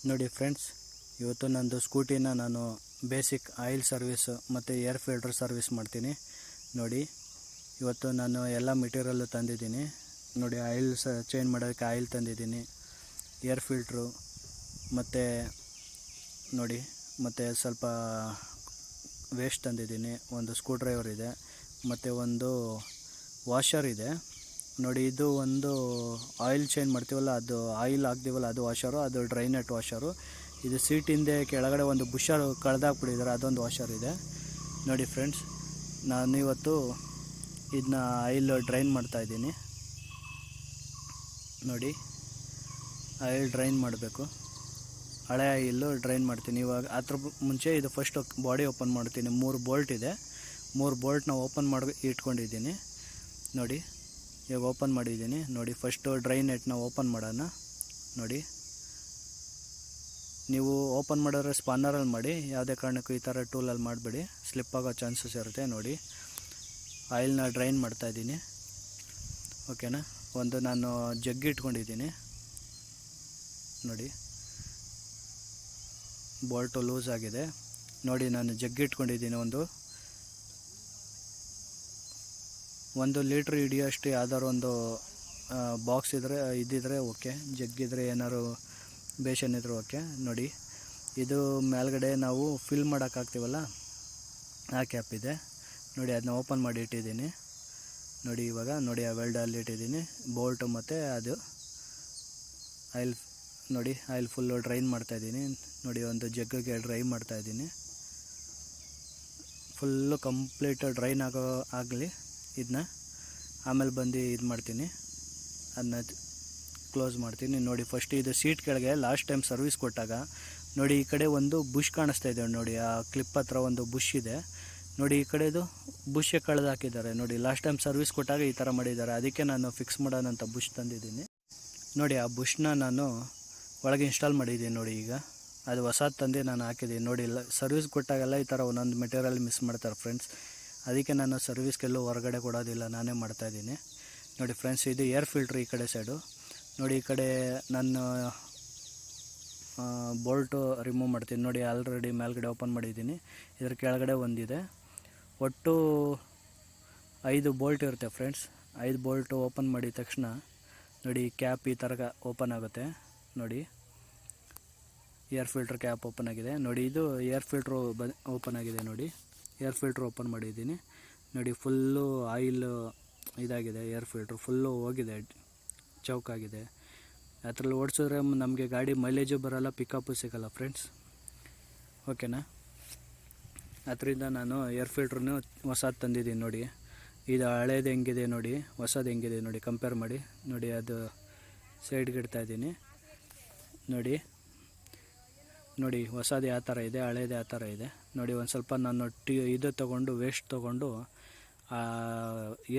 ನೋಡಿ ಫ್ರೆಂಡ್ಸ್, ಇವತ್ತು ನಂದು ಸ್ಕೂಟಿನ ನಾನು ಬೇಸಿಕ್ ಆಯಿಲ್ ಸರ್ವಿಸ್ ಮತ್ತು ಏರ್ ಫಿಲ್ಟರ್ ಸರ್ವಿಸ್ ಮಾಡ್ತೀನಿ. ನೋಡಿ, ಇವತ್ತು ನಾನು ಎಲ್ಲ ಮೆಟೀರಿಯಲ್ಲು ತಂದಿದ್ದೀನಿ. ನೋಡಿ, ಆಯಿಲ್ ಚೇಂಜ್ ಮಾಡೋದಕ್ಕೆ ಆಯಿಲ್ ತಂದಿದ್ದೀನಿ, ಏರ್ ಫಿಲ್ಟ್ರು ಮತ್ತು ನೋಡಿ ಮತ್ತು ಸ್ವಲ್ಪ ವೇಸ್ಟ್ ತಂದಿದ್ದೀನಿ. ಒಂದು ಸ್ಕ್ರೂ ಡ್ರೈವರ್ ಇದೆ ಮತ್ತು ಒಂದು ವಾಷರ್ ಇದೆ. ನೋಡಿ, ಇದು ಒಂದು ಆಯಿಲ್ ಚೇಂಜ್ ಮಾಡ್ತೀವಲ್ಲ, ಅದು ಆಯಿಲ್ ಹಾಕ್ತೀವಲ್ಲ ಅದು ವಾಷರು, ಅದು ಡ್ರೈನೆಟ್ ವಾಷರು. ಇದು ಸೀಟ್ ಹಿಂದೆ ಕೆಳಗಡೆ ಒಂದು ಬುಷರ್ ಕಳೆದಾಕ್ಬಿಟ್ಟಿದ್ದಾರೆ, ಅದೊಂದು ವಾಷರ್ ಇದೆ. ನೋಡಿ ಫ್ರೆಂಡ್ಸ್, ನಾನು ಇವತ್ತು ಇದನ್ನ ಆಯಿಲ್ ಡ್ರೈನ್ ಮಾಡ್ತಾಯಿದ್ದೀನಿ. ನೋಡಿ, ಆಯಿಲ್ ಡ್ರೈನ್ ಮಾಡಬೇಕು. ಹಳೆ ಆಯಿಲ್ಲು ಡ್ರೈನ್ ಮಾಡ್ತೀನಿ. ಇವಾಗ ಅದ್ರ ಮುಂಚೆ ಇದು ಫಸ್ಟ್ ಬಾಡಿ ಓಪನ್ ಮಾಡ್ತೀನಿ. 3 ಬೋಲ್ಟ್ ಇದೆ, 3 ಬೋಲ್ಟ್ನ ಓಪನ್ ಮಾಡಿ ಇಟ್ಕೊಂಡಿದ್ದೀನಿ. ನೋಡಿ, ಇವಾಗ ಓಪನ್ ಮಾಡಿದ್ದೀನಿ. ನೋಡಿ, ಫಸ್ಟು ಡ್ರೈ ನೆಟ್ನ ಓಪನ್ ಮಾಡೋಣ. ನೋಡಿ, ನೀವು ಓಪನ್ ಮಾಡಿದ್ರೆ ಸ್ಪಾನರಲ್ಲಿ ಮಾಡಿ, ಯಾವುದೇ ಕಾರಣಕ್ಕೂ ಈ ಥರ ಟೂಲಲ್ಲಿ ಮಾಡಬೇಡಿ, ಸ್ಲಿಪ್ ಆಗೋ ಚಾನ್ಸಸ್ ಇರುತ್ತೆ. ನೋಡಿ, ಆಯಿಲ್ನ ಡ್ರೈನ್ ಮಾಡ್ತಾಯಿದ್ದೀನಿ. ಓಕೆನಾ. ಒಂದು ನಾನು ಜಗ್ಗಿ ಇಟ್ಕೊಂಡಿದ್ದೀನಿ. ನೋಡಿ, ಬೋಲ್ಟು ಲೂಸ್ ಆಗಿದೆ. ನೋಡಿ, ನಾನು ಜಗ್ಗಿ ಇಟ್ಕೊಂಡಿದ್ದೀನಿ. ಒಂದು ಲೀಟ್ರ್ ಹಿಡಿಯೋಷ್ಟು ಯಾವ್ದಾದ್ರು ಒಂದು ಬಾಕ್ಸ್ ಇದ್ದಿದ್ರೆ ಓಕೆ, ಜಗ್ಗಿದ್ರೆ ಏನಾದ್ರು ಬೇಷನ್ ಇದ್ರೂ ಓಕೆ. ನೋಡಿ, ಇದು ಮೇಲ್ಗಡೆ ನಾವು ಫಿಲ್ ಮಾಡೋಕ್ಕಾಗ್ತೀವಲ್ಲ ಆ ಕ್ಯಾಪ್ ಇದೆ. ನೋಡಿ, ಅದನ್ನ ಓಪನ್ ಮಾಡಿ ಇಟ್ಟಿದ್ದೀನಿ. ನೋಡಿ, ಇವಾಗ ನೋಡಿ ಆ ವೆಲ್ಡಲ್ಲಿ ಇಟ್ಟಿದ್ದೀನಿ ಬೋಲ್ಟು ಮತ್ತು ಅದು ಆಯಿಲ್. ನೋಡಿ, ಆಯಿಲ್ ಫುಲ್ಲು ಡ್ರೈನ್ ಮಾಡ್ತಾಯಿದ್ದೀನಿ. ನೋಡಿ, ಒಂದು ಜಗ್ಗಿಗೆ ಡ್ರೈ ಮಾಡ್ತಾಯಿದ್ದೀನಿ. ಫುಲ್ಲು ಕಂಪ್ಲೀಟ್ ಡ್ರೈನ್ ಆಗಲಿ ಇದನ್ನ. ಆಮೇಲೆ ಬಂದು ಇದು ಮಾಡ್ತೀನಿ, ಅದನ್ನ ಕ್ಲೋಸ್ ಮಾಡ್ತೀನಿ. ನೋಡಿ, ಫಸ್ಟ್ ಇದು ಸೀಟ್ ಕೆಳಗೆ ಲಾಸ್ಟ್ ಟೈಮ್ ಸರ್ವಿಸ್ ಕೊಟ್ಟಾಗ ನೋಡಿ, ಈ ಕಡೆ ಒಂದು ಬುಷ್ ಕಾಣಿಸ್ತಾ ಇದೆ. ನೋಡಿ, ಆ ಕ್ಲಿಪ್ ಹತ್ರ ಒಂದು ಬುಷ್ ಇದೆ. ನೋಡಿ, ಈ ಕಡೆದು ಬುಷೇ ಕಳೆದು ಹಾಕಿದ್ದಾರೆ. ನೋಡಿ, ಲಾಸ್ಟ್ ಟೈಮ್ ಸರ್ವಿಸ್ ಕೊಟ್ಟಾಗ ಈ ಥರ ಮಾಡಿದ್ದಾರೆ. ಅದಕ್ಕೆ ನಾನು ಫಿಕ್ಸ್ ಮಾಡೋಣಂತ ಬುಷ್ ತಂದಿದ್ದೀನಿ. ನೋಡಿ, ಆ ಬುಷ್ನ ನಾನು ಒಳಗೆ ಇನ್ಸ್ಟಾಲ್ ಮಾಡಿದ್ದೀನಿ. ನೋಡಿ, ಈಗ ಅದು ಹೊಸದು ತಂದು ನಾನು ಹಾಕಿದ್ದೀನಿ. ನೋಡಿ, ಸರ್ವಿಸ್ ಕೊಟ್ಟಾಗೆಲ್ಲ ಈ ಥರ ಒಂದೊಂದು ಮೆಟೀರಿಯಲ್ ಮಿಸ್ ಮಾಡ್ತಾರೆ ಫ್ರೆಂಡ್ಸ್. ಅದಕ್ಕೆ ನಾನು ಸರ್ವಿಸ್ಗೆಲ್ಲೂ ಹೊರಗಡೆ ಕೊಡೋದಿಲ್ಲ, ನಾನೇ ಮಾಡ್ತಾಯಿದ್ದೀನಿ. ನೋಡಿ ಫ್ರೆಂಡ್ಸ್, ಇದು ಏರ್ ಫಿಲ್ಟ್ರ್ ಈ ಕಡೆ ಸೈಡು. ನೋಡಿ, ಈ ಕಡೆ ನಾನು ಬೋಲ್ಟು ರಿಮೂವ್ ಮಾಡ್ತೀನಿ. ನೋಡಿ, ಆಲ್ರೆಡಿ ಮೇಲ್ಗಡೆ ಓಪನ್ ಮಾಡಿದ್ದೀನಿ. ಇದ್ರ ಕೆಳಗಡೆ ಒಂದಿದೆ. ಒಟ್ಟು 5 ಬೋಲ್ಟ್ ಇರುತ್ತೆ ಫ್ರೆಂಡ್ಸ್. 5 ಬೋಲ್ಟು ಓಪನ್ ಮಾಡಿದ ತಕ್ಷಣ ನೋಡಿ, ಕ್ಯಾಪ್ ಈ ಥರ ಓಪನ್ ಆಗುತ್ತೆ. ನೋಡಿ, ಏರ್ ಫಿಲ್ಟ್ರ್ ಕ್ಯಾಪ್ ಓಪನ್ ಆಗಿದೆ. ನೋಡಿ, ಇದು ಏರ್ ಫಿಲ್ಟ್ರು ಓಪನ್ ಆಗಿದೆ. ನೋಡಿ, ಏರ್ ಫಿಲ್ಟ್ರ್ ಓಪನ್ ಮಾಡಿದ್ದೀನಿ. ನೋಡಿ, ಫುಲ್ಲು ಆಯಿಲ್ ಇದಾಗಿದೆ. ಏರ್ ಫಿಲ್ಟ್ರು ಫುಲ್ಲು ಹೋಗಿದೆ, ಚೌಕಾಗಿದೆ. ಅದರಲ್ಲಿ ಓಡಿಸಿದ್ರೆ ನಮಗೆ ಗಾಡಿ ಮೈಲೇಜು ಬರೋಲ್ಲ, ಪಿಕಪ್ಪು ಸಿಗೋಲ್ಲ ಫ್ರೆಂಡ್ಸ್. ಓಕೆನಾ. ಅದರಿಂದ ನಾನು ಏರ್ ಫಿಲ್ಟ್ರನ್ನು ಹೊಸದು ತಂದಿದ್ದೀನಿ. ನೋಡಿ, ಇದು ಹಳೇದು ಹೆಂಗಿದೆ ನೋಡಿ, ಹೊಸದು ಹೆಂಗಿದೆ ನೋಡಿ, ಕಂಪೇರ್ ಮಾಡಿ. ನೋಡಿ, ಅದು ಸೈಡ್ಗೆ ಇಡ್ತಾಯಿದ್ದೀನಿ. ನೋಡಿ, ಹೊಸದು ಯಾವ ಥರ ಇದೆ, ಹಳೇದು ಯಾವ ಥರ ಇದೆ ನೋಡಿ. ಒಂದು ಸ್ವಲ್ಪ ನಾನು ಇದು ತೊಗೊಂಡು ವೇಸ್ಟ್ ತೊಗೊಂಡು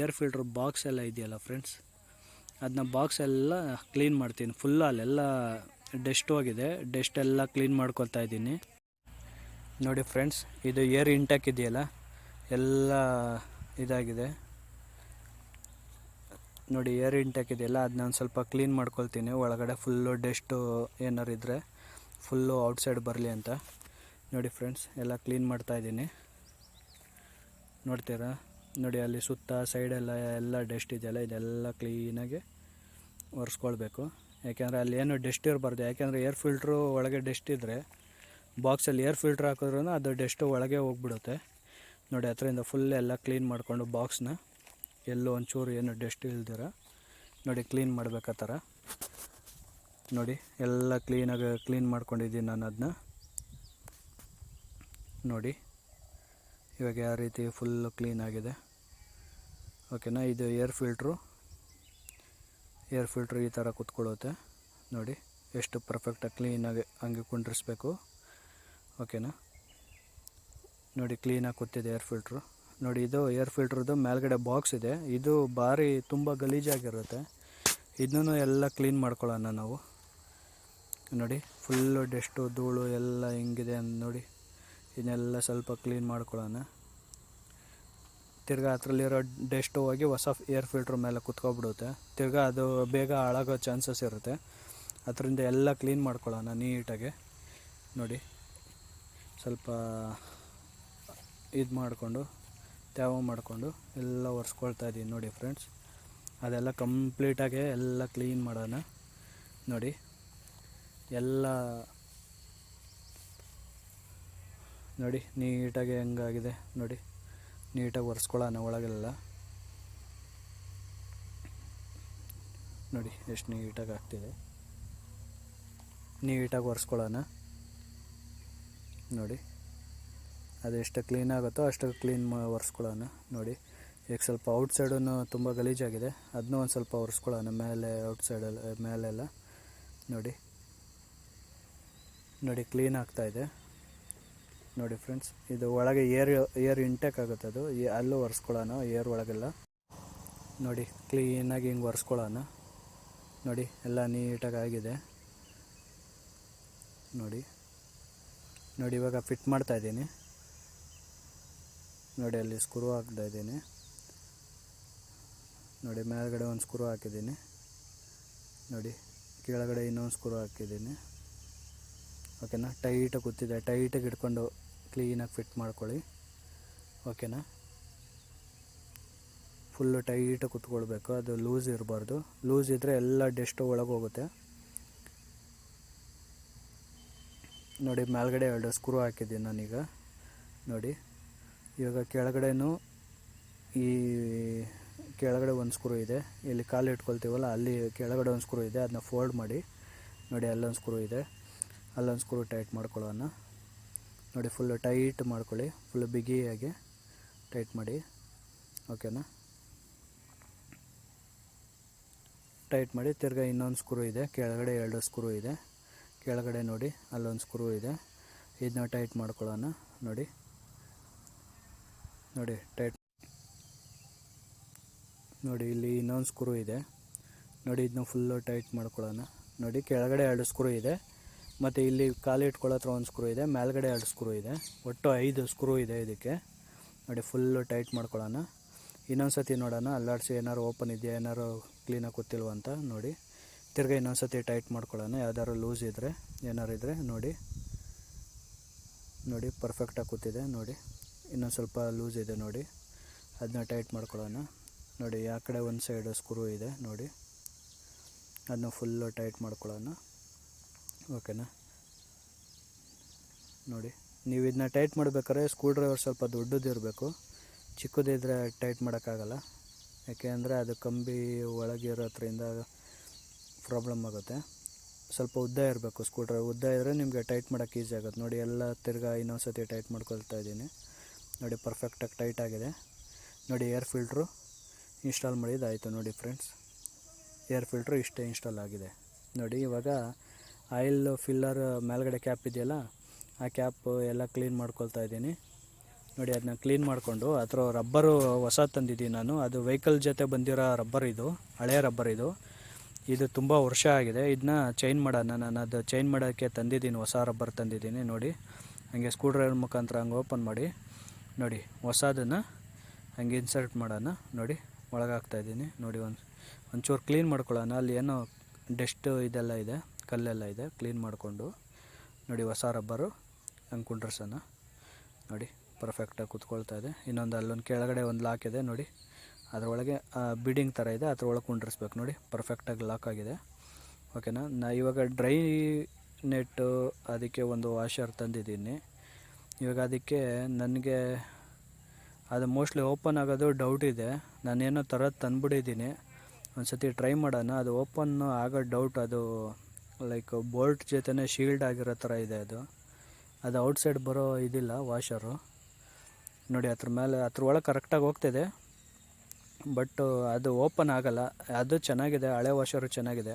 ಏರ್ ಫಿಲ್ಟ್ರ್ ಬಾಕ್ಸ್ ಎಲ್ಲ ಇದೆಯಲ್ಲ ಫ್ರೆಂಡ್ಸ್, ಅದನ್ನ ಬಾಕ್ಸ್ ಎಲ್ಲ ಕ್ಲೀನ್ ಮಾಡ್ತೀನಿ. ಫುಲ್ಲು ಅಲ್ಲೆಲ್ಲ ಡಸ್ಟ್ ಹೋಗಿದೆ, ಡಸ್ಟ್ ಎಲ್ಲ ಕ್ಲೀನ್ ಮಾಡ್ಕೊತಾ ಇದ್ದೀನಿ. ನೋಡಿ ಫ್ರೆಂಡ್ಸ್, ಇದು ಏರ್ ಇಂಟ್ಯಾಕ್ ಇದೆಯಲ್ಲ ಎಲ್ಲ ಇದಾಗಿದೆ. ನೋಡಿ, ಏರ್ ಇಂಟ್ಯಾಕ್ ಇದೆಯಲ್ಲ ಅದನ್ನ ಒಂದು ಸ್ವಲ್ಪ ಕ್ಲೀನ್ ಮಾಡ್ಕೊಳ್ತೀನಿ. ಒಳಗಡೆ ಫುಲ್ಲು ಡಸ್ಟು ಏನಾರು ಇದ್ದರೆ ಫುಲ್ಲು ಔಟ್ಸೈಡ್ ಬರಲಿ ಅಂತ. ನೋಡಿ ಫ್ರೆಂಡ್ಸ್, ಎಲ್ಲ ಕ್ಲೀನ್ ಮಾಡ್ತಾಯಿದ್ದೀನಿ. ನೋಡ್ತೀರಾ. ನೋಡಿ, ಅಲ್ಲಿ ಸುತ್ತ ಸೈಡೆಲ್ಲ ಡಸ್ಟ್ ಇದೆಯಲ್ಲ, ಇದೆಲ್ಲ ಕ್ಲೀನಾಗಿ ಒರೆಸ್ಕೊಳ್ಬೇಕು. ಯಾಕೆಂದರೆ ಅಲ್ಲಿ ಏನು ಡಸ್ಟ್ ಇರಬಾರ್ದು. ಯಾಕೆಂದರೆ ಏರ್ ಫಿಲ್ಟ್ರು ಒಳಗೆ ಡಸ್ಟ್ ಇದ್ದರೆ ಬಾಕ್ಸಲ್ಲಿ ಏರ್ ಫಿಲ್ಟ್ರ್ ಹಾಕಿದ್ರೂ ಅದು ಡಸ್ಟು ಒಳಗೆ ಹೋಗ್ಬಿಡುತ್ತೆ. ನೋಡಿ, ಅದರಿಂದ ಫುಲ್ ಎಲ್ಲ ಕ್ಲೀನ್ ಮಾಡಿಕೊಂಡು ಬಾಕ್ಸ್ನ ಎಲ್ಲೋ ಒಂಚೂರು ಏನು ಡಸ್ಟ್ ಇಲ್ದಿರ ನೋಡಿ ಕ್ಲೀನ್ ಮಾಡಬೇಕು. ಆ ಥರ ನೋಡಿ, ಎಲ್ಲ ಕ್ಲೀನಾಗಿ ಕ್ಲೀನ್ ಮಾಡ್ಕೊಂಡಿದ್ದೀನಿ ನಾನು ಅದನ್ನ. ನೋಡಿ, ಇವಾಗ ಯಾವ ರೀತಿ ಫುಲ್ಲು ಕ್ಲೀನಾಗಿದೆ. ಓಕೆನಾ. ಇದು ಏರ್ ಫಿಲ್ಟ್ರು ಈ ಥರ ಕೂತ್ಕೊಳ್ಳುತ್ತೆ. ನೋಡಿ, ಎಷ್ಟು ಪರ್ಫೆಕ್ಟಾಗಿ ಕ್ಲೀನಾಗಿ ಹಂಗೆ ಕುಂಡ್ರಿಸ್ಬೇಕು. ಓಕೆನಾ. ನೋಡಿ, ಕ್ಲೀನಾಗಿ ಕೂತಿದೆ ಏರ್ ಫಿಲ್ಟ್ರು. ನೋಡಿ, ಇದು ಏರ್ ಫಿಲ್ಟ್ರದ್ದು ಮೇಲ್ಗಡೆ ಬಾಕ್ಸ್ ಇದೆ. ಇದು ಭಾರಿ ತುಂಬ ಗಲೀಜಾಗಿರುತ್ತೆ. ಇದನ್ನೂ ಎಲ್ಲ ಕ್ಲೀನ್ ಮಾಡ್ಕೊಳ್ಳೋಣ ನಾವು. ನೋಡಿ, ಫುಲ್ಲು ಡಸ್ಟು ಧೂಳು ಎಲ್ಲ ಹೆಂಗಿದೆ ಅಂತ ನೋಡಿ. ಇದನ್ನೆಲ್ಲ ಸ್ವಲ್ಪ ಕ್ಲೀನ್ ಮಾಡ್ಕೊಳ್ಳೋಣ. ತಿರ್ಗಾ ಅದರಲ್ಲಿರೋ ಡಸ್ಟು ಹೋಗಿ ಹೊಸ ಏರ್ ಫಿಲ್ಟ್ರ್ ಮೇಲೆ ಕುತ್ಕೊಬಿಡುತ್ತೆ. ತಿರ್ಗಾ ಅದು ಬೇಗ ಹಾಳಾಗೋ ಚಾನ್ಸಸ್ ಇರುತ್ತೆ. ಅದರಿಂದ ಎಲ್ಲ ಕ್ಲೀನ್ ಮಾಡ್ಕೊಳ್ಳೋಣ ನೀಟಾಗೆ. ನೋಡಿ ಸ್ವಲ್ಪ ಇದು ಮಾಡಿಕೊಂಡು ತ್ಯಾವ ಮಾಡಿಕೊಂಡು ಎಲ್ಲ ಒರೆಸ್ಕೊಳ್ತಾ ಇದ್ದೀನಿ ನೋಡಿ ಫ್ರೆಂಡ್ಸ್. ಅದೆಲ್ಲ ಕಂಪ್ಲೀಟಾಗಿ ಎಲ್ಲ ಕ್ಲೀನ್ ಮಾಡೋಣ. ನೋಡಿ ಎಲ್ಲ ನೋಡಿ ನೀಟಾಗಿ ಹೆಂಗಾಗಿದೆ ನೋಡಿ, ನೀಟಾಗಿ ಒರೆಸ್ಕೊಳ್ಳೋಣ ಒಳಗೆಲ್ಲ. ನೋಡಿ ಎಷ್ಟು ನೀಟಾಗಿ ಆಗ್ತಿದೆ, ನೀಟಾಗಿ ಒರೆಸ್ಕೊಳ್ಳೋಣ. ನೋಡಿ ಅದೆಷ್ಟು ಕ್ಲೀನ್ ಆಗುತ್ತೋ ಅಷ್ಟು ಕ್ಲೀನ್ ಒರೆಸ್ಕೊಳ್ಳೋಣ. ನೋಡಿ ಈಗ ಸ್ವಲ್ಪ ಔಟ್ಸೈಡನ್ನು ತುಂಬ ಗಲೀಜಾಗಿದೆ, ಅದನ್ನೂ ಒಂದು ಸ್ವಲ್ಪ ಒರೆಸ್ಕೊಳ್ಳೋಣ ಮೇಲೆ ಔಟ್ಸೈಡೆಲ್ಲ ಮೇಲೆಲ್ಲ. ನೋಡಿ ನೋಡಿ ಕ್ಲೀನ್ ಆಗ್ತಾಯಿದೆ ನೋಡಿ ಫ್ರೆಂಡ್ಸ್. ಇದು ಒಳಗೆ ಏರ್ ಇಂಟೇಕ್ ಆಗುತ್ತೆ, ಅದು ಅಲ್ಲೂ ಒರೆಸ್ಕೊಳ್ಳೋಣ ಏರ್ ಒಳಗೆಲ್ಲ. ನೋಡಿ ಕ್ಲೀನಾಗಿ ಹಿಂಗೆ ಒರೆಸ್ಕೊಳ್ಳೋಣ. ನೋಡಿ ಎಲ್ಲ ನೀಟಾಗಿ ಆಗಿದೆ ನೋಡಿ. ನೋಡಿ ಇವಾಗ ಫಿಟ್ ಮಾಡ್ತಾಯಿದ್ದೀನಿ ನೋಡಿ, ಅಲ್ಲಿ ಸ್ಕ್ರೂ ಹಾಕ್ತಾಯಿದ್ದೀನಿ ನೋಡಿ. ಮೇಲ್ಗಡೆ ಒಂದು ಸ್ಕ್ರೂ ಹಾಕಿದ್ದೀನಿ ನೋಡಿ, ಕೆಳಗಡೆ ಇನ್ನೊಂದು ಸ್ಕ್ರೂ ಹಾಕಿದ್ದೀನಿ. ಓಕೆನಾ, ಟೈಟಾಗಿ ಕೂತಿದೆ, ಟೈಟಾಗಿ ಇಟ್ಕೊಂಡು ಕ್ಲೀನಾಗಿ ಫಿಟ್ ಮಾಡ್ಕೊಳ್ಳಿ. ಓಕೆನಾ, ಫುಲ್ಲು ಟೈಟಾಗಿ ಕುತ್ಕೊಳ್ಬೇಕು, ಅದು ಲೂಸ್ ಇರಬಾರ್ದು. ಲೂಸ್ ಇದ್ದರೆ ಎಲ್ಲ ಡೆಸ್ಟು ಒಳಗೆ ಹೋಗುತ್ತೆ. ನೋಡಿ ಮೇಲ್ಗಡೆ 2 ಸ್ಕ್ರೂ ಹಾಕಿದ್ದೀನಿ ನಾನೀಗ ನೋಡಿ. ಇವಾಗ ಕೆಳಗಡೆನೂ ಈ ಕೆಳಗಡೆ ಒಂದು ಸ್ಕ್ರೂ ಇದೆ, ಇಲ್ಲಿ ಕಾಲು ಇಟ್ಕೊಳ್ತೀವಲ್ಲ ಅಲ್ಲಿ ಕೆಳಗಡೆ ಒಂದು ಸ್ಕ್ರೂ ಇದೆ, ಅದನ್ನ ಫೋಲ್ಡ್ ಮಾಡಿ ನೋಡಿ. ಅಲ್ಲೊಂದು ಸ್ಕ್ರೂ ಇದೆ, ಅಲ್ಲೊಂದು ಸ್ಕ್ರೂ ಟೈಟ್ ಮಾಡ್ಕೊಳ್ಳೋಣ ನೋಡಿ. ಫುಲ್ಲು ಟೈಟ್ ಮಾಡ್ಕೊಳ್ಳಿ, ಫುಲ್ಲು ಬಿಗಿಯಾಗಿ ಟೈಟ್ ಮಾಡಿ. ಓಕೆನಾ, ಟೈಟ್ ಮಾಡಿ. ತಿರ್ಗಾ ಇನ್ನೊಂದು ಸ್ಕ್ರೂ ಇದೆ, ಕೆಳಗಡೆ 2 ಸ್ಕ್ರೂ ಇದೆ, ಕೆಳಗಡೆ ನೋಡಿ ಅಲ್ಲೊಂದು ಸ್ಕ್ರೂ ಇದೆ, ಇದನ್ನ ಟೈಟ್ ಮಾಡ್ಕೊಳ್ಳೋಣ ನೋಡಿ. ನೋಡಿ ಟೈಟ್ ನೋಡಿ, ಇಲ್ಲಿ ಇನ್ನೊಂದು ಸ್ಕ್ರೂ ಇದೆ ನೋಡಿ, ಇದನ್ನ ಫುಲ್ಲು ಟೈಟ್ ಮಾಡ್ಕೊಳ್ಳೋಣ ನೋಡಿ. ಕೆಳಗಡೆ 2 ಸ್ಕ್ರೂ ಇದೆ, ಮತ್ತು ಇಲ್ಲಿ ಕಾಲು ಇಟ್ಕೊಳ್ಳೋ ಹತ್ರ ಒಂದು ಸ್ಕ್ರೂ ಇದೆ, ಮೇಲ್ಗಡೆ 2 ಸ್ಕ್ರೂ ಇದೆ, ಒಟ್ಟು 5 ಸ್ಕ್ರೂ ಇದೆ ಇದಕ್ಕೆ ನೋಡಿ. ಫುಲ್ಲು ಟೈಟ್ ಮಾಡ್ಕೊಳ್ಳೋಣ. ಇನ್ನೊಂದು ಸತಿ ನೋಡೋಣ, ಅಲ್ಲಾಡಿಸಿ ಏನಾದ್ರು ಓಪನ್ ಇದೆಯಾ, ಏನಾದ್ರು ಕ್ಲೀನಾಗಿ ಕೂತಿಲ್ವ ಅಂತ ನೋಡಿ. ತಿರ್ಗಿ ಇನ್ನೊಂದು ಸತಿ ಟೈಟ್ ಮಾಡ್ಕೊಳ್ಳೋಣ, ಯಾವ್ದಾದ್ರು ಲೂಸ್ ಇದ್ದರೆ ಏನಾರು ಇದ್ದರೆ ನೋಡಿ. ನೋಡಿ ಪರ್ಫೆಕ್ಟಾಗಿ ಕೂತಿದೆ ನೋಡಿ. ಇನ್ನೊಂದು ಸ್ವಲ್ಪ ಲೂಸ್ ಇದೆ ನೋಡಿ, ಅದನ್ನ ಟೈಟ್ ಮಾಡ್ಕೊಳ್ಳೋಣ ನೋಡಿ. ಆ ಕಡೆ ಒಂದು ಸೈಡು ಸ್ಕ್ರೂ ಇದೆ ನೋಡಿ, ಅದನ್ನ ಫುಲ್ಲು ಟೈಟ್ ಮಾಡ್ಕೊಳ್ಳೋಣ. ಓಕೆನಾ, ನೋಡಿ ನೀವು ಇದನ್ನ ಟೈಟ್ ಮಾಡಬೇಕಾದ್ರೆ ಸ್ಕ್ರೂ ಡ್ರೈವರ್ ಸ್ವಲ್ಪ ದೊಡ್ಡದಿರಬೇಕು, ಚಿಕ್ಕದಿದ್ದರೆ ಟೈಟ್ ಮಾಡೋಕ್ಕಾಗಲ್ಲ. ಯಾಕೆಂದರೆ ಅದು ಕಂಬಿ ಒಳಗಿರೋದ್ರಿಂದ ಪ್ರಾಬ್ಲಮ್ ಆಗುತ್ತೆ. ಸ್ವಲ್ಪ ಉದ್ದ ಇರಬೇಕು ಸ್ಕ್ರೂ ಡ್ರೈವರ್, ಉದ್ದ ಇದ್ದರೆ ನಿಮಗೆ ಟೈಟ್ ಮಾಡೋಕ್ಕೆ ಈಸಿ ಆಗುತ್ತೆ ನೋಡಿ. ಎಲ್ಲ ತಿರ್ಗಾ ಇನ್ನೊಂದು ಸತಿ ಟೈಟ್ ಮಾಡ್ಕೊಳ್ತಾ ಇದ್ದೀನಿ ನೋಡಿ. ಪರ್ಫೆಕ್ಟಾಗಿ ಟೈಟ್ ಆಗಿದೆ ನೋಡಿ. ಏರ್ ಫಿಲ್ಟ್ರು ಇನ್ಸ್ಟಾಲ್ ಮಾಡಿದ್ದಾಯಿತು ನೋಡಿ ಫ್ರೆಂಡ್ಸ್. ಏರ್ ಫಿಲ್ಟ್ರು ಇಷ್ಟೇ ಇನ್ಸ್ಟಾಲ್ ಆಗಿದೆ ನೋಡಿ. ಇವಾಗ ಆಯಿಲ್ ಫಿಲ್ಲರ್ ಮೇಲ್ಗಡೆ ಕ್ಯಾಪ್ ಇದೆಯಲ್ಲ, ಆ ಕ್ಯಾಪ್ ಎಲ್ಲ ಕ್ಲೀನ್ ಮಾಡ್ಕೊಳ್ತಾ ಇದ್ದೀನಿ ನೋಡಿ. ಅದನ್ನ ಕ್ಲೀನ್ ಮಾಡಿಕೊಂಡು ಅದರ ರಬ್ಬರು ಹೊಸ ತಂದಿದ್ದೀನಿ ನಾನು, ಅದು ವೆಹಿಕಲ್ ಜೊತೆ ಬಂದಿರೋ ರಬ್ಬರ್, ಇದು ಹಳೆಯ ರಬ್ಬರ್. ಇದು ತುಂಬ ವರ್ಷ ಆಗಿದೆ, ಇದನ್ನ ಚೇಂಜ್ ಮಾಡೋಣ. ನಾನು ಅದು ಚೇಂಜ್ ಮಾಡೋಕ್ಕೆ ತಂದಿದ್ದೀನಿ, ಹೊಸ ರಬ್ಬರ್ ತಂದಿದ್ದೀನಿ ನೋಡಿ. ಹಾಗೆ ಸ್ಕ್ರೂ ಡ್ರೈವರ್ ಮುಖಾಂತರ ಹಂಗೆ ಓಪನ್ ಮಾಡಿ ನೋಡಿ, ಹೊಸದನ್ನು ಹಂಗೆ ಇನ್ಸರ್ಟ್ ಮಾಡೋಣ ನೋಡಿ. ಒಳಗೆ ಹಾಕ್ತಾಯಿದ್ದೀನಿ ನೋಡಿ. ಒಂಚೂರು ಕ್ಲೀನ್ ಮಾಡ್ಕೊಳ್ಳೋಣ, ಅಲ್ಲಿ ಏನೋ ಡಸ್ಟು ಇದೆಲ್ಲ ಇದೆ, ಕಲ್ಲೆಲ್ಲ ಇದೆ, ಕ್ಲೀನ್ ಮಾಡಿಕೊಂಡು ನೋಡಿ ಹೊಸ ರಬ್ಬರು ಹಂಗೆ ಕುಂಡ್ರಸೋಣ ನೋಡಿ. ಪರ್ಫೆಕ್ಟಾಗಿ ಕೂತ್ಕೊಳ್ತಾ ಇದೆ. ಇನ್ನೊಂದು ಅಲ್ಲೊಂದು ಕೆಳಗಡೆ ಒಂದು ಲಾಕ್ ಇದೆ ನೋಡಿ, ಅದರೊಳಗೆ ಬಿಡಿಂಗ್ ಥರ ಇದೆ, ಅದರೊಳಗೆ ಕುಂಡ್ರಿಸ್ಬೇಕು ನೋಡಿ. ಪರ್ಫೆಕ್ಟಾಗಿ ಲಾಕ್ ಆಗಿದೆ. ಓಕೆನಾ, ಇವಾಗ ಡ್ರೈ ನೆಟ್ಟು ಅದಕ್ಕೆ ಒಂದು ವಾಷರ್ ತಂದಿದ್ದೀನಿ. ಇವಾಗ ಅದಕ್ಕೆ ನನಗೆ ಅದು ಮೋಸ್ಟ್ಲಿ ಓಪನ್ ಆಗೋದು ಡೌಟ್ ಇದೆ. ನಾನೇನೋ ಥರದ್ದು ತಂದುಬಿಟ್ಟಿದ್ದೀನಿ, ಒಂದು ಸತಿ ಟ್ರೈ ಮಾಡೋಣ. ಅದು ಓಪನ್ ಆಗೋ ಡೌಟ್, ಅದು ಲೈಕ್ ಬೋಲ್ಟ್ ಜೊತೆನೇ ಶೀಲ್ಡ್ ಆಗಿರೋ ಥರ ಇದೆ. ಅದು ಔಟ್ಸೈಡ್ ಬರೋ ಇದಿಲ್ಲ ವಾಷರು ನೋಡಿ. ಅದ್ರ ಮೇಲೆ ಅದ್ರ ಒಳಗೆ ಕರೆಕ್ಟಾಗಿ ಹೋಗ್ತಿದೆ, ಬಟ್ ಅದು ಓಪನ್ ಆಗೋಲ್ಲ. ಅದು ಚೆನ್ನಾಗಿದೆ, ಹಳೆ ವಾಷರು ಚೆನ್ನಾಗಿದೆ.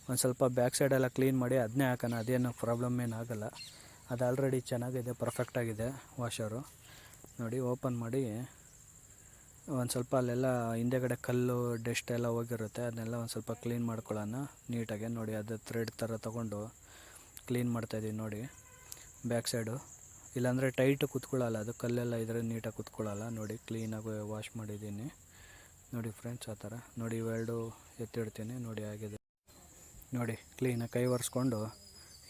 ಒಂದು ಸ್ವಲ್ಪ ಬ್ಯಾಕ್ ಸೈಡೆಲ್ಲ ಕ್ಲೀನ್ ಮಾಡಿ ಅದನ್ನೇ ಹಾಕೋಣ, ಅದೇನು ಪ್ರಾಬ್ಲಮ್ ಏನಾಗಲ್ಲ. ಅದು ಆಲ್ರೆಡಿ ಚೆನ್ನಾಗಿದೆ, ಪರ್ಫೆಕ್ಟಾಗಿದೆ ವಾಷರು ನೋಡಿ. ಓಪನ್ ಮಾಡಿ ಒಂದು ಸ್ವಲ್ಪ ಅಲ್ಲೆಲ್ಲ ಹಿಂದೆಗಡೆ ಕಲ್ಲು ಡಸ್ಟ್ ಎಲ್ಲ ಹೋಗಿರುತ್ತೆ, ಅದನ್ನೆಲ್ಲ ಒಂದು ಸ್ವಲ್ಪ ಕ್ಲೀನ್ ಮಾಡ್ಕೊಳ್ಳೋಣ ನೀಟಾಗಿ ನೋಡಿ. ಅದು ಥ್ರೆಡ್ ಥರ ತೊಗೊಂಡು ಕ್ಲೀನ್ ಮಾಡ್ತಾಯಿದ್ದೀನಿ ನೋಡಿ ಬ್ಯಾಕ್ ಸೈಡು. ಇಲ್ಲಾಂದರೆ ಟೈಟು ಕುತ್ಕೊಳ್ಳಲ್ಲ, ಅದು ಕಲ್ಲೆಲ್ಲ ಇದ್ರೆ ನೀಟಾಗಿ ಕುತ್ಕೊಳ್ಳಲ್ಲ ನೋಡಿ. ಕ್ಲೀನಾಗಿ ವಾಶ್ ಮಾಡಿದ್ದೀನಿ ನೋಡಿ ಫ್ರೆಂಡ್ಸ್. ಆ ಥರ ನೋಡಿ, ಇವೆರಡು ಎತ್ತಿಡ್ತೀನಿ ನೋಡಿ. ಆಗಿದೆ ನೋಡಿ ಕ್ಲೀನಾಗಿ ಕೈ ಒರೆಸ್ಕೊಂಡು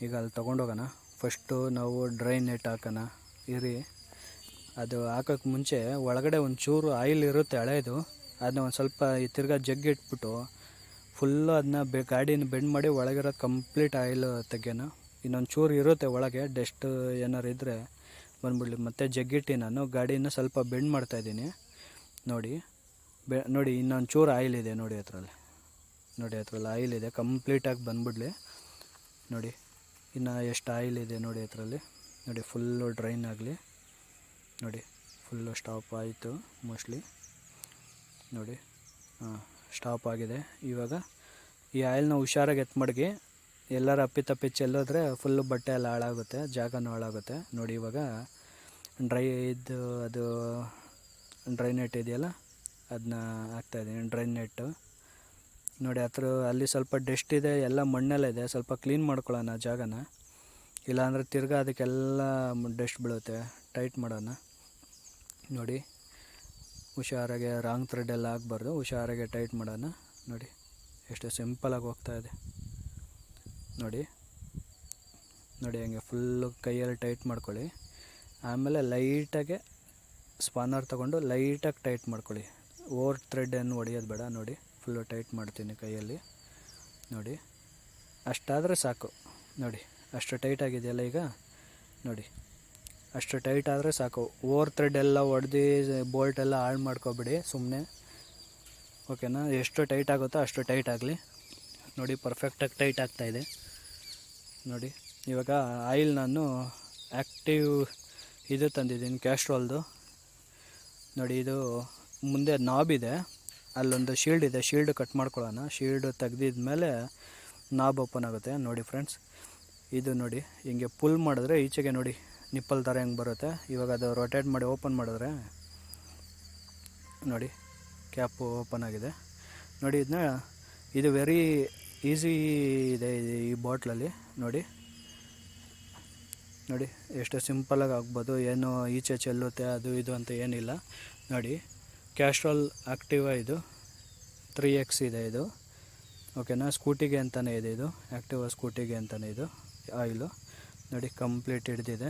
ಈಗ ಅಲ್ಲಿ ತೊಗೊಂಡೋಗೋಣ. ಫಸ್ಟು ನಾವು ಡ್ರೈ ನೆಟ್ ಹಾಕೋಣ. ಇರಿ, ಅದು ಹಾಕೋಕ್ಕೆ ಮುಂಚೆ ಒಳಗಡೆ ಒಂಚೂರು ಆಯಿಲ್ ಇರುತ್ತೆ ಹಳೇದು, ಅದನ್ನ ಒಂದು ಸ್ವಲ್ಪ ತಿರ್ಗಾ ಜಗ್ಗಿ ಇಟ್ಬಿಟ್ಟು ಫುಲ್ಲು ಅದನ್ನ ಗಾಡಿನ ಬೆಂಡ್ ಮಾಡಿ ಒಳಗಿರೋದು ಕಂಪ್ಲೀಟ್ ಆಯಿಲ್ ತೆಗ್ಯೋಣ. ಇನ್ನೊಂದು ಚೂರು ಇರುತ್ತೆ ಒಳಗೆ, ಡಸ್ಟ್ ಏನಾರು ಇದ್ದರೆ ಬಂದ್ಬಿಡ್ಲಿ. ಮತ್ತು ಜಗ್ಗಿಟ್ಟು ನಾನು ಗಾಡಿನ ಸ್ವಲ್ಪ ಬೆಂಡ್ ಮಾಡ್ತಾಯಿದ್ದೀನಿ. ನೋಡಿ ನೋಡಿ ಇನ್ನೊಂದು ಚೂರು ಆಯಿಲ್ ಇದೆ ನೋಡಿ ಅದರಲ್ಲಿ. ನೋಡಿ ಅದರಲ್ಲಿ ಆಯಿಲ್ ಇದೆ, ಕಂಪ್ಲೀಟಾಗಿ ಬಂದ್ಬಿಡ್ಲಿ. ನೋಡಿ ಇನ್ನು ಎಷ್ಟು ಆಯಿಲ್ ಇದೆ ನೋಡಿ ಅದರಲ್ಲಿ. ನೋಡಿ ಫುಲ್ಲು ಡ್ರೈನ್ ಆಗಲಿ. ನೋಡಿ ಫುಲ್ಲು ಸ್ಟಾಪ್ ಆಯಿತು ಮೋಸ್ಟ್ಲಿ. ನೋಡಿ ಸ್ಟಾಪ್ ಆಗಿದೆ. ಇವಾಗ ಈ ಆಯಿಲ್ನ ಹುಷಾರಾಗಿ ಮಡಗಿ ಎಲ್ಲರ ಅಪ್ಪಿ ಚೆಲ್ಲೋದ್ರೆ ಫುಲ್ಲು ಬಟ್ಟೆ ಎಲ್ಲ ಹಾಳಾಗುತ್ತೆ, ಜಾಗನೂ ಹಾಳಾಗುತ್ತೆ. ನೋಡಿ ಇವಾಗ ಅದು ಡ್ರೈ ನೆಟ್ ಇದೆಯಲ್ಲ ಅದನ್ನ ಹಾಕ್ತಾಯಿದ್ದೀನಿ, ಡ್ರೈ ನೆಟ್ಟು. ನೋಡಿ ಅಲ್ಲಿ ಸ್ವಲ್ಪ ಡಸ್ಟ್ ಇದೆ, ಎಲ್ಲ ಮಣ್ಣೆಲ್ಲ ಇದೆ, ಸ್ವಲ್ಪ ಕ್ಲೀನ್ ಮಾಡ್ಕೊಳ್ಳೋಣ ಜಾಗನ, ಇಲ್ಲಾಂದರೆ ತಿರ್ಗಾ ಅದಕ್ಕೆಲ್ಲ ಡಸ್ಟ್ ಬೀಳುತ್ತೆ. ಟೈಟ್ ಮಾಡೋಣ. ನೋಡಿ ಹುಷಾರಾಗೆ ರಾಂಗ್ ಥ್ರೆಡ್ ಎಲ್ಲ ಆಗಬಾರ್ದು, ಹುಷಾರಾಗೆ ಟೈಟ್ ಮಾಡೋಣ. ನೋಡಿ ಎಷ್ಟು ಸಿಂಪಲಾಗಿ ಹೋಗ್ತಾಯಿದೆ ನೋಡಿ. ನೋಡಿ ಹಂಗೆ ಫುಲ್ಲು ಕೈಯಲ್ಲಿ ಟೈಟ್ ಮಾಡ್ಕೊಳ್ಳಿ. ಆಮೇಲೆ ಲೈಟಾಗೆ ಸ್ಪಾನರ್ ತೊಗೊಂಡು ಲೈಟಾಗಿ ಟೈಟ್ ಮಾಡ್ಕೊಳ್ಳಿ. ಓವರ್ ಥ್ರೆಡ್ ಏನು ಹೊಡೆಯೋದು ಬೇಡ. ನೋಡಿ ಫುಲ್ಲು ಟೈಟ್ ಮಾಡ್ತೀನಿ ಕೈಯಲ್ಲಿ. ನೋಡಿ ಅಷ್ಟಾದರೆ ಸಾಕು. ನೋಡಿ ಅಷ್ಟು ಟೈಟ್ ಆಗಿದೆಯಲ್ಲ ಈಗ. ನೋಡಿ ಅಷ್ಟು ಟೈಟ್ ಆದರೆ ಸಾಕು. ಓವರ್ ಥ್ರೆಡ್ ಎಲ್ಲ ಹೊಡೆದು ಬೋಲ್ಟ್ ಎಲ್ಲ ಹಾಳು ಮಾಡ್ಕೊಬೇಡಿ ಸುಮ್ಮನೆ, ಓಕೆನಾ. ಎಷ್ಟು ಟೈಟ್ ಆಗುತ್ತೋ ಅಷ್ಟು ಟೈಟ್ ಆಗಲಿ. ನೋಡಿ ಪರ್ಫೆಕ್ಟಾಗಿ ಟೈಟ್ ಆಗ್ತಾಯಿದೆ. ನೋಡಿ ಇವಾಗ ಆಯಿಲ್ ನಾನು ಆ್ಯಕ್ಟಿವ್ ಇದು ತಂದಿದ್ದೀನಿ, ಕ್ಯಾಸ್ಟ್ರಾಲ್ದು. ನೋಡಿ ಇದು ಮುಂದೆ ನಾಬ್ ಇದೆ, ಅಲ್ಲೊಂದು ಶೀಲ್ಡ್ ಇದೆ, ಶೀಲ್ಡ್ ಕಟ್ ಮಾಡ್ಕೊಳ್ಳೋಣ. ಶೀಲ್ಡ್ ತೆಗ್ದಿದ ಮೇಲೆ ನಾಬ್ ಓಪನ್ ಆಗುತ್ತೆ. ನೋಡಿ ಫ್ರೆಂಡ್ಸ್, ಇದು ನೋಡಿ ಹಿಂಗೆ ಪುಲ್ ಮಾಡಿದ್ರೆ ಈಚೆಗೆ ನೋಡಿ ನಿಪ್ಪಲ್ ಥರ ಹೆಂಗೆ ಬರುತ್ತೆ. ಇವಾಗ ಅದು ರೊಟೇಟ್ ಮಾಡಿ ಓಪನ್ ಮಾಡಿದ್ರೆ ನೋಡಿ ಕ್ಯಾಪು ಓಪನ್ ಆಗಿದೆ. ನೋಡಿ ಇದು ವೆರಿ ಈಸಿ ಇದೆ ಈ ಬಾಟ್ಲಲ್ಲಿ. ನೋಡಿ ನೋಡಿ ಎಷ್ಟು ಸಿಂಪಲಾಗಿ ಆಗ್ಬೋದು, ಏನು ಈಚೆ ಚೆಲ್ಲುತ್ತೆ ಅದು ಇದು ಅಂತ ಏನಿಲ್ಲ. ನೋಡಿ ಕ್ಯಾಸ್ಟ್ರಾಲ್ ಆ್ಯಕ್ಟಿವಾ ಇದು 3X ಇದೆ ಇದು, ಓಕೆನಾ. ಸ್ಕೂಟಿಗೆ ಅಂತಲೇ ಇದೆ ಇದು, ಆ್ಯಕ್ಟಿವಾ ಸ್ಕೂಟಿಗೆ ಅಂತಲೇ ಇದು ಆಯಿಲು. ನೋಡಿ ಕಂಪ್ಲೀಟ್ ಹಿಡ್ದಿದೆ.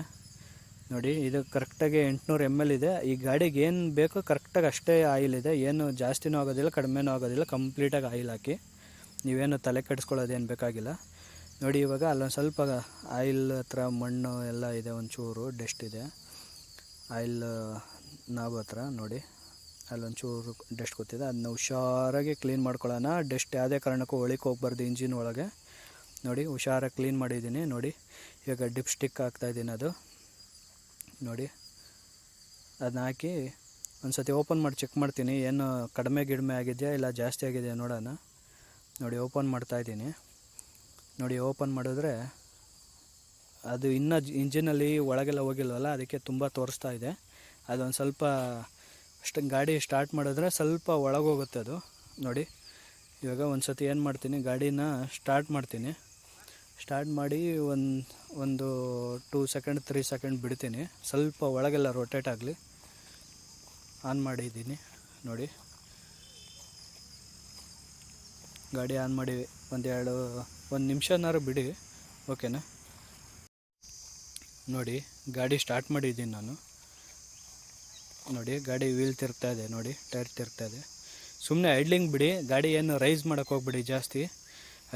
ನೋಡಿ ಇದು ಕರೆಕ್ಟಾಗಿ 800 ml ಇದೆ. ಈ ಗಾಡಿಗೆ ಏನು ಬೇಕೋ ಕರೆಕ್ಟಾಗಿ ಅಷ್ಟೇ ಆಯಿಲ್ ಇದೆ, ಏನು ಜಾಸ್ತಿನೂ ಆಗೋದಿಲ್ಲ ಕಡಿಮೆನೂ ಆಗೋದಿಲ್ಲ. ಕಂಪ್ಲೀಟಾಗಿ ಆಯಿಲ್ ಹಾಕಿ, ನೀವೇನು ತಲೆ ಕೆಡಿಸ್ಕೊಳ್ಳೋದೇನು ಬೇಕಾಗಿಲ್ಲ. ನೋಡಿ ಇವಾಗ ಅಲ್ಲೊಂದು ಸ್ವಲ್ಪ ಆಯಿಲ್ ಹತ್ರ ಮಣ್ಣು ಎಲ್ಲ ಇದೆ, ಒಂಚೂರು ಡಸ್ಟ್ ಇದೆ ಆಯಿಲ್ ನಾಬ್ ಹತ್ರ. ನೋಡಿ ಅಲ್ಲೊಂಚೂರು ಡಸ್ಟ್ ಗೊತ್ತಿದೆ, ಅದನ್ನ ಹುಷಾರಾಗಿ ಕ್ಲೀನ್ ಮಾಡ್ಕೊಳ್ಳೋಣ. ಡಸ್ಟ್ ಯಾವುದೇ ಕಾರಣಕ್ಕೂ ಒಳಕ್ಕೆ ಹೋಗ್ಬಾರ್ದು ಇಂಜಿನ್ ಒಳಗೆ. ನೋಡಿ ಹುಷಾರಾಗಿ ಕ್ಲೀನ್ ಮಾಡಿದ್ದೀನಿ. ನೋಡಿ ಇವಾಗ ಡಿಪ್ ಸ್ಟಿಕ್ ಹಾಕ್ತಾಯಿದ್ದೀನಿ. ಅದು ನೋಡಿ ಅದನ್ನ ಹಾಕಿ ಒಂದು ಸತಿ ಓಪನ್ ಮಾಡಿ ಚೆಕ್ ಮಾಡ್ತೀನಿ, ಏನು ಕಡಿಮೆ ಆಗಿದೆಯಾ ಇಲ್ಲ ಜಾಸ್ತಿ ಆಗಿದೆಯಾ ನೋಡೋಣ. ನೋಡಿ ಓಪನ್ ಮಾಡ್ತಾಯಿದ್ದೀನಿ. ನೋಡಿ ಓಪನ್ ಮಾಡಿದ್ರೆ ಅದು ಇನ್ನೂ ಇಂಜಿನಲ್ಲಿ ಒಳಗೆಲ್ಲ ಹೋಗಿಲ್ವಲ್ಲ, ಅದಕ್ಕೆ ತುಂಬ ತೋರಿಸ್ತಾ ಇದೆ. ಅದೊಂದು ಸ್ವಲ್ಪ ಅಷ್ಟು ಗಾಡಿ ಸ್ಟಾರ್ಟ್ ಮಾಡಿದ್ರೆ ಸ್ವಲ್ಪ ಒಳಗೋಗುತ್ತೆ ಅದು. ನೋಡಿ ಇವಾಗ ಒಂದು ಸತಿ ಏನು ಮಾಡ್ತೀನಿ, ಗಾಡಿನ ಸ್ಟಾರ್ಟ್ ಮಾಡ್ತೀನಿ. ಸ್ಟಾರ್ಟ್ ಮಾಡಿ ಒಂದು 2 ಸೆಕೆಂಡ್ 3 ಸೆಕೆಂಡ್ ಬಿಡ್ತೀನಿ, ಸ್ವಲ್ಪ ಒಳಗೆಲ್ಲ ರೊಟೇಟ್ ಆಗಲಿ. ಆನ್ ಮಾಡಿದ್ದೀನಿ. ನೋಡಿ ಗಾಡಿ ಆನ್ ಮಾಡಿ ಒಂದು ನಿಮಿಷನಾರು ಬಿಡಿ, ಓಕೆನಾ. ನೋಡಿ ಗಾಡಿ ಸ್ಟಾರ್ಟ್ ಮಾಡಿದ್ದೀನಿ ನಾನು. ನೋಡಿ ಗಾಡಿ ವೀಲ್ ತಿರ್ಗ್ತಾಯಿದೆ, ನೋಡಿ ಟೈರ್ ತಿರ್ಗ್ತಾಯಿದೆ. ಸುಮ್ಮನೆ ಐಡ್ಲಿಂಗ್ ಬಿಡಿ, ಗಾಡಿ ಏನು ರೈಸ್ ಮಾಡೋಕ್ಕೆ ಹೋಗ್ಬಿಡಿ ಜಾಸ್ತಿ.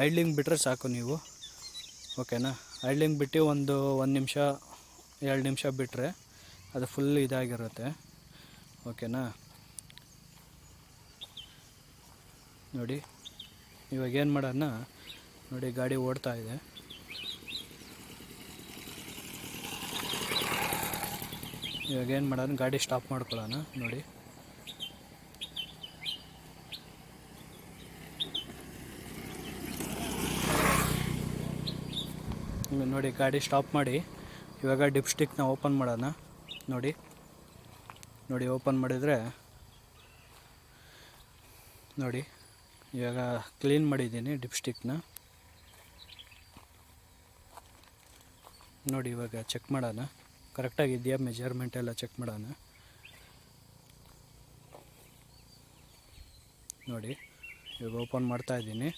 ಐಡ್ಲಿಂಗ್ ಬಿಟ್ಟರೆ ಸಾಕು ನೀವು, ಓಕೆನಾ. ಐಡ್ಲಿಂಗ್ ಬಿಟ್ಟು ಒಂದು ನಿಮಿಷ 2 ನಿಮಿಷ ಬಿಟ್ಟರೆ ಅದು ಫುಲ್ ಇದಾಗಿರುತ್ತೆ, ಓಕೆನಾ. ನೋಡಿ ಇವಾಗ ಏನು ಮಾಡೋಣ, ನೋಡಿ ಗಾಡಿ ಓಡ್ತಾ ಇದೆ. ಇವಾಗ ಏನು ಮಾಡೋಣ, ಗಾಡಿ ಸ್ಟಾಪ್ ಮಾಡ್ಕೊಳ್ಳೋಣ. ನೋಡಿ ನೋಡಿ ಗಾಡಿ ಸ್ಟಾಪ್ ಮಾಡಿ ಇವಾಗ ಡಿಪ್ ಸ್ಟಿಕ್ನ ಓಪನ್ ಮಾಡೋಣ. ನೋಡಿ ನೋಡಿ ಓಪನ್ ಮಾಡಿದರೆ ನೋಡಿ ಇವಾಗ ಕ್ಲೀನ್ ಮಾಡಿದ್ದೀನಿ ಡಿಪ್ ಸ್ಟಿಕ್ನ. ನೋಡಿ ಇವಾಗ ಚೆಕ್ ಮಾಡೋಣ ಕರೆಕ್ಟಾಗಿದೆಯಾ, ಮೆಜರ್ಮೆಂಟ್ ಎಲ್ಲ ಚೆಕ್ ಮಾಡೋಣ. ನೋಡಿ ಇವಾಗ ಓಪನ್ ಮಾಡ್ತಾಯಿದ್ದೀನಿ.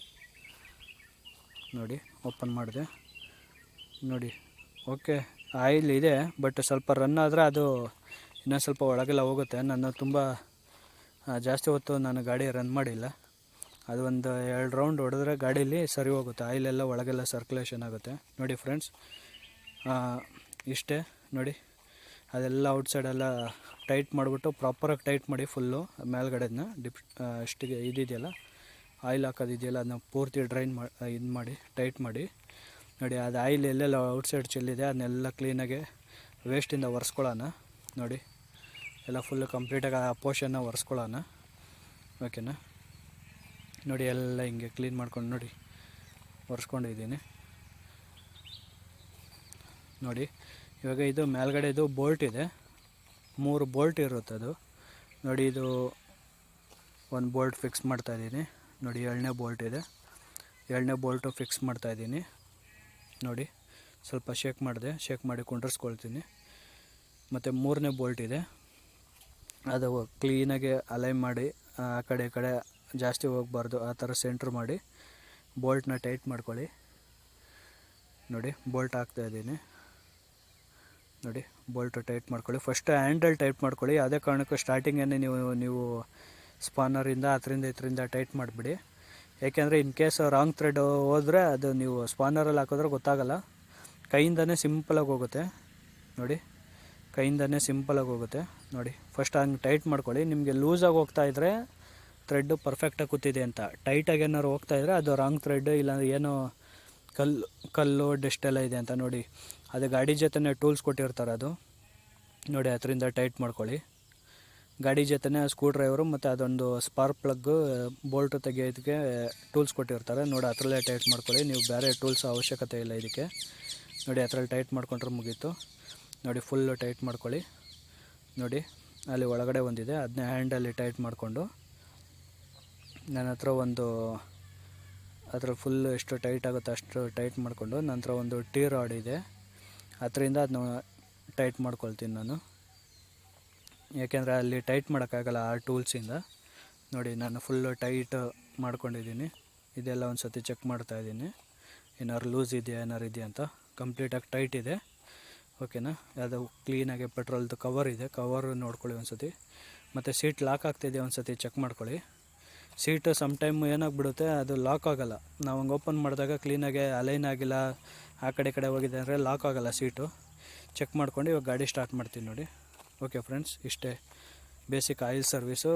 ನೋಡಿ ಓಪನ್ ಮಾಡಿದೆ ನೋಡಿ. ಓಕೆ, ಆಯಿಲ್ ಇದೆ, ಬಟ್ ಸ್ವಲ್ಪ ರನ್ ಆದರೆ ಅದು ಇನ್ನೊಂದು ಸ್ವಲ್ಪ ಒಳಗೆಲ್ಲ ಹೋಗುತ್ತೆ. ನಾನು ತುಂಬ ಜಾಸ್ತಿ ಹೊತ್ತು ನಾನು ಗಾಡಿ ರನ್ ಮಾಡಿಲ್ಲ. ಅದು ಒಂದು 2 ರೌಂಡ್ ಹೊಡೆದ್ರೆ ಗಾಡೀಲಿ ಸರಿ ಹೋಗುತ್ತೆ, ಆಯಿಲೆಲ್ಲ ಒಳಗೆಲ್ಲ ಸರ್ಕ್ಯುಲೇಷನ್ ಆಗುತ್ತೆ. ನೋಡಿ ಫ್ರೆಂಡ್ಸ್, ಇಷ್ಟೇ ನೋಡಿ. ಅದೆಲ್ಲ ಔಟ್ಸೈಡೆಲ್ಲ ಟೈಟ್ ಮಾಡಿಬಿಟ್ಟು ಪ್ರಾಪರಾಗಿ ಟೈಟ್ ಮಾಡಿ ಫುಲ್ಲು ಮೇಲ್ಗಡೆದನ್ನ ಅಷ್ಟಿಗೆ ಇದೆಯಲ್ಲ ಆಯಿಲ್ ಹಾಕೋದಿದೆಯಲ್ಲ ಅದನ್ನ ಪೂರ್ತಿ ಡ್ರೈನ್ ಮಾಡಿ ಟೈಟ್ ಮಾಡಿ ನೋಡಿ. ಅದು ಆಯಿಲ್ ಎಲ್ಲೆಲ್ಲ ಔಟ್ಸೈಡ್ ಚೆಲ್ಲಿದೆ ಅದನ್ನೆಲ್ಲ ಕ್ಲೀನಾಗಿ ವೇಸ್ಟಿಂದ ಒರೆಸ್ಕೊಳ್ಳೋಣ ನೋಡಿ. ಎಲ್ಲ ಫುಲ್ಲು ಕಂಪ್ಲೀಟಾಗಿ ಆ ಪೋರ್ಷನ್ನ ಒರೆಸ್ಕೊಳ್ಳೋಣ, ಓಕೆನಾ. ನೋಡಿ ಎಲ್ಲ ಹಿಂಗೆ ಕ್ಲೀನ್ ಮಾಡ್ಕೊಂಡು ನೋಡಿ ಒರೆಸ್ಕೊಂಡಿದ್ದೀನಿ ನೋಡಿ. ಇವಾಗ ಇದು ಮೇಲ್ಗಡೆದು ಬೋಲ್ಟ್ ಇದೆ, 3 ಬೋಲ್ಟ್ ಇರುತ್ತೆ ಅದು ನೋಡಿ. ಇದು ಒಂದು ಬೋಲ್ಟ್ ಫಿಕ್ಸ್ ಮಾಡ್ತಾಯಿದ್ದೀನಿ ನೋಡಿ. 2ನೇ ಬೋಲ್ಟ್ ಇದೆ, 2ನೇ ಬೋಲ್ಟು ಫಿಕ್ಸ್ ಮಾಡ್ತಾಯಿದ್ದೀನಿ ನೋಡಿ. ಸ್ವಲ್ಪ ಶೇಕ್ ಮಾಡಿ ಕುಂಡ್ರಿಸ್ಕೊಳ್ತೀನಿ. ಮತ್ತು 3ನೇ ಬೋಲ್ಟ್ ಇದೆ, ಅದು ಕ್ಲೀನಾಗಿ ಅಲೈನ್ ಮಾಡಿ ಆ ಕಡೆ ಈ ಕಡೆ ಜಾಸ್ತಿ ಹೋಗಬಾರ್ದು, ಆ ಥರ ಸೆಂಟ್ರ್ ಮಾಡಿ ಬೋಲ್ಟ್ನ ಟೈಟ್ ಮಾಡ್ಕೊಳ್ಳಿ ನೋಡಿ. ಬೋಲ್ಟ್ ಹಾಕ್ತಾಯಿದ್ದೀನಿ ನೋಡಿ. ಬೋಲ್ಟು ಟೈಟ್ ಮಾಡ್ಕೊಳ್ಳಿ. ಫಸ್ಟ್ ಹ್ಯಾಂಡಲ್ ಟೈಟ್ ಮಾಡ್ಕೊಳ್ಳಿ. ಯಾವುದೇ ಕಾರಣಕ್ಕೂ ಸ್ಟಾರ್ಟಿಂಗನ್ನೇ ನೀವು ಸ್ಪಾನರಿಂದ ಇದರಿಂದ ಟೈಟ್ ಮಾಡಿಬಿಡಿ. ಏಕೆಂದರೆ ಇನ್ ಕೇಸ್ ರಾಂಗ್ ಥ್ರೆಡ್ ಹೋದರೆ ಅದು ನೀವು ಸ್ಪಾನರಲ್ಲಿ ಹಾಕಿದ್ರೆ ಗೊತ್ತಾಗಲ್ಲ. ಕೈಯಿಂದನೇ ಸಿಂಪಲಾಗಿ ಹೋಗುತ್ತೆ ನೋಡಿ, ಕೈಯಿಂದನೇ ಸಿಂಪಲಾಗಿ ಹೋಗುತ್ತೆ ನೋಡಿ. ಫಸ್ಟ್ ಹಂಗೆ ಟೈಟ್ ಮಾಡ್ಕೊಳ್ಳಿ. ನಿಮಗೆ ಲೂಸಾಗಿ ಹೋಗ್ತಾಯಿದ್ರೆ ಥ್ರೆಡ್ಡು ಪರ್ಫೆಕ್ಟಾಗಿ ಕೂತಿದೆ ಅಂತ, ಟೈಟಾಗಿ ಏನಾದ್ರು ಹೋಗ್ತಾಯಿದ್ರೆ ಅದು ರಾಂಗ್ ಥ್ರೆಡ್, ಇಲ್ಲಾಂದರೆ ಏನೋ ಕಲ್ಲು ಡಸ್ಟ್ ಎಲ್ಲ ಇದೆ ಅಂತ ನೋಡಿ. ಅದು ಗಾಡಿ ಜೊತೆನೇ ಟೂಲ್ಸ್ ಕೊಟ್ಟಿರ್ತಾರೆ, ಅದು ನೋಡಿ ಅದರಿಂದ ಟೈಟ್ ಮಾಡ್ಕೊಳ್ಳಿ. ಗಾಡಿ ಜೊತೆನೇ ಸ್ಕ್ರೂ ಡ್ರೈವರು ಮತ್ತು ಅದೊಂದು ಸ್ಪಾರ್ಕ್ ಪ್ಲಗ್ಗು ಬೋಲ್ಟು ತೆಗೆಯೋದಕ್ಕೆ ಟೂಲ್ಸ್ ಕೊಟ್ಟಿರ್ತಾರೆ ನೋಡಿ. ಅದರಲ್ಲೇ ಟೈಟ್ ಮಾಡ್ಕೊಳ್ಳಿ. ನೀವು ಬೇರೆ ಟೂಲ್ಸ್ ಅವಶ್ಯಕತೆ ಇಲ್ಲ ಇದಕ್ಕೆ ನೋಡಿ. ಅದರಲ್ಲಿ ಟೈಟ್ ಮಾಡ್ಕೊಂಡ್ರೆ ಮುಗೀತು ನೋಡಿ. ಫುಲ್ಲು ಟೈಟ್ ಮಾಡ್ಕೊಳ್ಳಿ ನೋಡಿ. ಅಲ್ಲಿ ಒಳಗಡೆ ಒಂದಿದೆ, ಅದನ್ನೇ ಹ್ಯಾಂಡಲ್ಲಿ ಟೈಟ್ ಮಾಡಿಕೊಂಡು ನನ್ನ ಹತ್ರ ಒಂದು ಅದರ ಫುಲ್ಲು ಎಷ್ಟು ಟೈಟ್ ಆಗುತ್ತೆ ಅಷ್ಟು ಟೈಟ್ ಮಾಡಿಕೊಂಡು, ನಂತರ ಒಂದು ಟೀ ರಾಡ್ ಇದೆ, ಅದರಿಂದ ಅದನ್ನ ಟೈಟ್ ಮಾಡ್ಕೊಳ್ತೀನಿ ನಾನು. ಯಾಕೆಂದರೆ ಅಲ್ಲಿ ಟೈಟ್ ಮಾಡೋಕ್ಕಾಗಲ್ಲ ಆ ಟೂಲ್ಸಿಂದ ನೋಡಿ. ನಾನು ಫುಲ್ಲು ಟೈಟ್ ಮಾಡ್ಕೊಂಡಿದ್ದೀನಿ. ಇದೆಲ್ಲ ಒಂದು ಸತಿ ಚೆಕ್ ಮಾಡ್ತಾಯಿದ್ದೀನಿ, ಏನಾದ್ರು ಲೂಸ್ ಇದೆಯಾ ಅಂತ. ಕಂಪ್ಲೀಟಾಗಿ ಟೈಟ್ ಇದೆ, ಓಕೆನಾ. ಅದು ಕ್ಲೀನಾಗಿ ಪೆಟ್ರೋಲ್ದು ಕವರ್ ಇದೆ, ಕವರ್ ನೋಡ್ಕೊಳ್ಳಿ ಒಂದು ಸತಿ. ಮತ್ತು ಸೀಟ್ ಲಾಕ್ ಆಗ್ತಿದೆ ಒಂದು ಸತಿ ಚೆಕ್ ಮಾಡ್ಕೊಳ್ಳಿ. ಸೀಟು ಸಮ್ ಟೈಮ್ ಏನಾಗ್ಬಿಡುತ್ತೆ, ಅದು ಲಾಕ್ ಆಗೋಲ್ಲ. ನಾವು ಹಂಗೆ ಓಪನ್ ಮಾಡಿದಾಗ ಕ್ಲೀನಾಗಿ ಅಲೈನ್ ಆಗಿಲ್ಲ, ಆ ಕಡೆ ಹೋಗಿದೆ ಅಂದರೆ ಲಾಕ್ ಆಗೋಲ್ಲ ಸೀಟು. ಚೆಕ್ ಮಾಡ್ಕೊಂಡು ಇವಾಗ ಗಾಡಿ ಸ್ಟಾರ್ಟ್ ಮಾಡ್ತೀನಿ ನೋಡಿ. ಓಕೆ ಫ್ರೆಂಡ್ಸ್, ಇಷ್ಟೇ ಬೇಸಿಕ್ ಆಯಿಲ್ ಸರ್ವೀಸು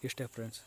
ಇಷ್ಟೇ ಫ್ರೆಂಡ್ಸ್.